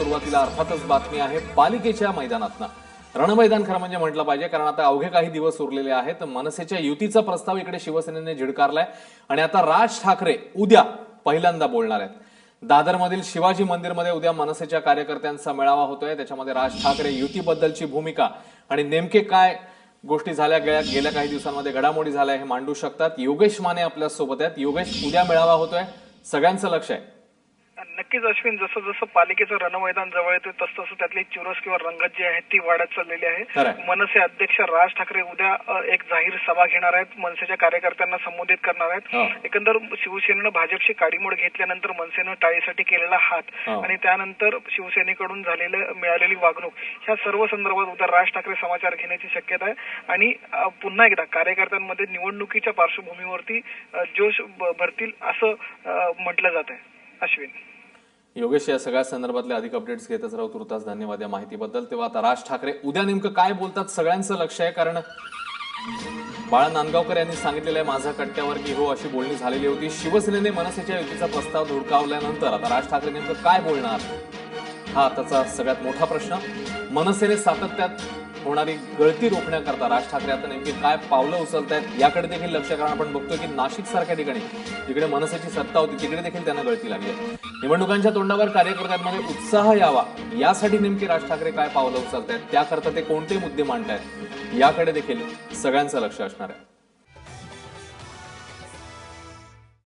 सुरुवातीला अर्थातच बातमी आहे पालिकेच्या मैदानातनं. रणमैदान खरं म्हणजे म्हटलं पाहिजे, कारण आता अवघे काही दिवस उरलेले आहेत. मनसेच्या युतीचा प्रस्ताव इकडे शिवसेनेने झिडकारलाय आणि आता राज ठाकरे उद्या पहिल्यांदा बोलणार आहेत. दादरमधील शिवाजी मंदिरमध्ये उद्या मनसेच्या कार्यकर्त्यांचा मेळावा होतोय. त्याच्यामध्ये राज ठाकरे युतीबद्दलची भूमिका आणि नेमके काय गोष्टी झाल्या गेल्या काही दिवसांमध्ये घडामोडी झाल्या हे मांडू शकतात. योगेश माने आपल्या सोबत आहेत. योगेश, उद्या मेळावा होतोय, सगळ्यांचं लक्ष आहे. नक्कीच अश्विन, जसं जसं पालिकेचं रणमैदान जवळ येते तसं तसं त्यातली चुरस किंवा रंगत जी आहे ती वाढत चाललेली आहे. मनसे अध्यक्ष राज ठाकरे उद्या एक जाहीर सभा घेणार आहेत, मनसेच्या कार्यकर्त्यांना संबोधित करणार आहेत. एकंदर शिवसेनेनं भाजपची काडीमोड घेतल्यानंतर मनसेनं टाळीसाठी केलेला हात आणि त्यानंतर शिवसेनेकडून मिळालेली वागणूक, ह्या सर्व संदर्भात उद्या राज ठाकरे समाचार घेण्याची शक्यता आहे. आणि पुन्हा एकदा कार्यकर्त्यांमध्ये निवडणुकीच्या पार्श्वभूमीवरती जोश भरतील असं म्हटलं जात आहे. अश्विन, योगेश, या सगळ्या संदर्भातले अधिक अपडेट्स घेतच राहू. तुर्तास धन्यवाद या माहितीबद्दल. तेव्हा आता राज ठाकरे उद्या नेमकं काय बोलतात सगळ्यांचं लक्ष आहे, कारण बाळा नांदगावकर यांनी सांगितलेलं आहे माझा कट्ट्यावर की हो अशी बोलणी झालेली होती. शिवसेनेने मनसेच्या युतीचा प्रस्ताव धुडकावल्यानंतर आता राज ठाकरे नेमकं काय बोलणार, हा आताचा सगळ्यात मोठा प्रश्न. मनसेने सातत्यात होणारी गळती रोखण्याकरता राज ठाकरे आता नेमकी काय पावलं उचलतायत याकडे देखील लक्ष, कारण आपण बघतोय की नाशिक सारख्या ठिकाणी जिकडे मनसेची सत्ता होती तिकडे देखील त्यांना गळती लागली आहे. निवडणुकांच्या तोंडावर कार्यकर्त्यांमध्ये उत्साह यावा यासाठी नेमके राज ठाकरे काय पावलं उचलतायत, त्याकरता ते कोणते मुद्दे मांडतायत याकडे देखील सगळ्यांचं लक्ष असणार आहे.